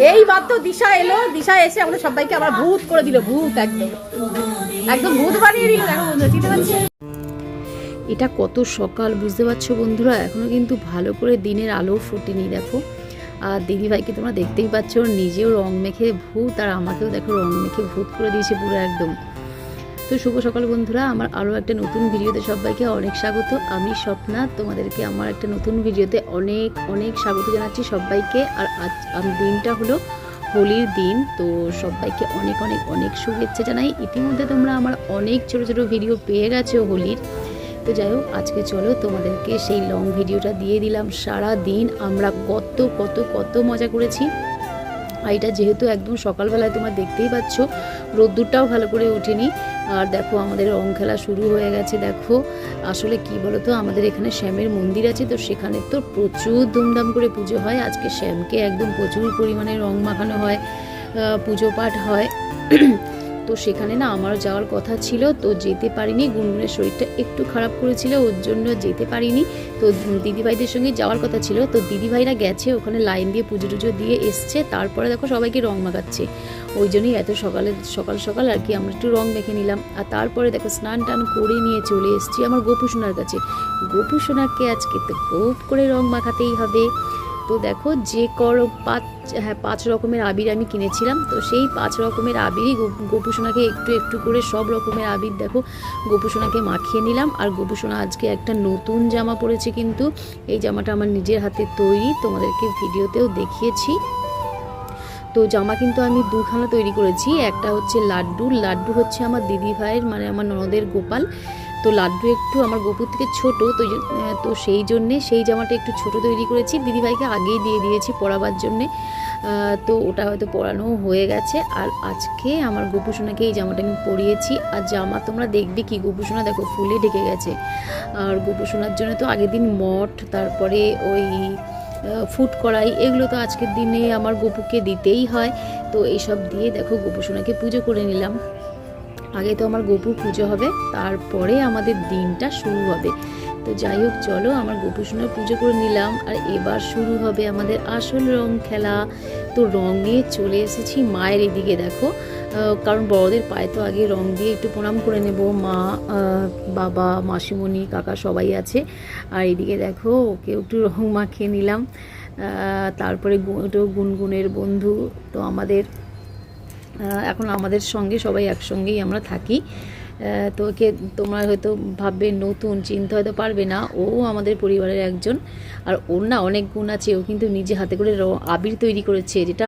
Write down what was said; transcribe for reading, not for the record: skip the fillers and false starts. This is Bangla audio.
এইবার তো দিশা এলো, দিশা এসে আমরা সবাইকে আবার ভূত করে দিল, ভূত একদম একদম ভূত বানিয়ে দিল। দেখো বন্ধুরা, চিনতে পারছি এটা কত সকাল বুঝতে পারছো বন্ধুরা, এখনো কিন্তু ভালো করে দিনের আলো ফোটেনি দেখো। আর দিদিভাইকে তোমরা দেখতেই পাচ্ছ, নিজেও রং মেখে ভূত, আর আমাকেও দেখো রং মেখে ভূত করে দিয়েছে পুরো একদম। তো শুভ সকাল বন্ধুরা, আমার আরও একটা নতুন ভিডিওতে সবাইকে অনেক স্বাগত। আমি স্বপ্না, তোমাদেরকে আমার একটা নতুন ভিডিওতে অনেক অনেক স্বাগত জানাচ্ছি সবাইকে। আর আজ দিনটা হলো হোলির দিন, তো সবাইকে অনেক অনেক অনেক শুভেচ্ছা জানাই। ইতিমধ্যে তোমরা আমার অনেক ছোট ছোট ভিডিও পেয়ে গেছো হোলির। তো যাই হোক, আজকে চলো তোমাদেরকে সেই লং ভিডিওটা দিয়ে দিলাম। সারা দিন আমরা কত কত কত মজা করেছি। আর এটা যেহেতু একদম সকালবেলায় তোমরা দেখতেই পাচ্ছ, রোদ্দুরটাও ভালো করে ওঠেনি। আর দেখো আমাদের রং খেলা শুরু হয়ে গেছে। দেখো আসলে কি বলো তো, আমাদের এখানে শ্যামের মন্দির আছে, তো সেখানে তো প্রচুর ধুমধাম করে পুজো হয়। আজকে শ্যামকে একদম প্রচুর পরিমাণে রং মাখানো হয়, পুজো পাঠ হয়। তো সেখানে না আমার যাওয়ার কথা ছিল, তো যেতে পারিনি। গুনগুনের শরীরটা একটু খারাপ করেছিল, ওর জন্য যেতে পারিনি। তো দিদিভাইদের সঙ্গে যাওয়ার কথা ছিল, তো দিদিভাইরা গেছে ওখানে লাইন দিয়ে পুজো টুজো দিয়ে এসছে, তারপরে দেখো সবাইকে রং মাখাচ্ছে। ওই জন্যই এত সকাল সকাল আর কি আমরা একটু রং মেখে নিলাম। আর তারপরে দেখো স্নান টান করে নিয়ে চলে এসেছি আমার গোপু সোনার কাছে। গোপু সোনাকে আজকে তো খুব করে রং মাখাতেই হবে। তো দেখো যে পাঁচ রকমের আবির আমি কিনেছিলাম, তো সেই 5 রকমের আবিরই গোপু সোনাকে একটু একটু করে সব রকমের আবির দেখো গোপু সোনাকে মাখিয়ে নিলাম। আর গোপু সোনা আজকে একটা নতুন জামা পরেছে, কিন্তু এই জামাটা আমার নিজের হাতে তৈরি, তোমাদেরকে ভিডিওতেও দেখিয়েছি। তো জামা কিন্তু আমি দুখানা তৈরি করেছি। একটা হচ্ছে লাড্ডু হচ্ছে আমার দিদি ভাইয়ের, মানে আমার ননদের গোপাল। তো লাড্ডু একটু আমার গোপুর থেকে ছোট, তো সেই জন্যে সেই জামাটা একটু ছোট তৈরি করেছি। দিদিভাইকে আগেই দিয়ে দিয়েছি পরাবার জন্যে, তো ওটা হয়তো পরানো হয়ে গেছে। আর আজকে আমার গোপু সোনাকে এই জামাটা আমি পরিয়েছি। আর জামা তোমরা দেখবে কি, গোপু সোনা দেখো ফুলে ঢেকে গেছে। আর গোপু সোনার জন্য তো আগের দিন মঠ, তারপরে ওই ফুড কড়াই, এগুলো তো আজকের দিনে আমার গোপুকে দিতেই হয়। তো এইসব দিয়ে দেখো গোপু সোনাকে পুজো করে নিলাম। আগে তো আমার গোপুর পুজো হবে, তারপরে আমাদের দিনটা শুরু হবে। তো যাই হোক চলো, আমার গোপু সোনার পুজো করে নিলাম। আর এবার শুরু হবে আমাদের আসল রং খেলা। তো রং নিয়ে চলে এসেছি মায়ের এদিকে দেখো, কারণ বড়দের পায়ে তো আগে রং দিয়ে একটু প্রণাম করে নেব। মা, বাবা, মাসিমণি, কাকা সবাই আছে। আর এদিকে দেখো ওকে একটু রং মাখিয়ে নিলাম। তারপরে গুনগুনের বন্ধু, তো এখন আমাদের সঙ্গে সবাই একসঙ্গেই আমরা থাকি। তো ওকে তোমরা হয়তো ভাববে নতুন, চিনতে হয়তো পারবে না, ও আমাদের পরিবারের একজন। আর ওর না অনেক গুণ আছে, ও কিন্তু নিজে হাতে করে আবির তৈরি করেছে, যেটা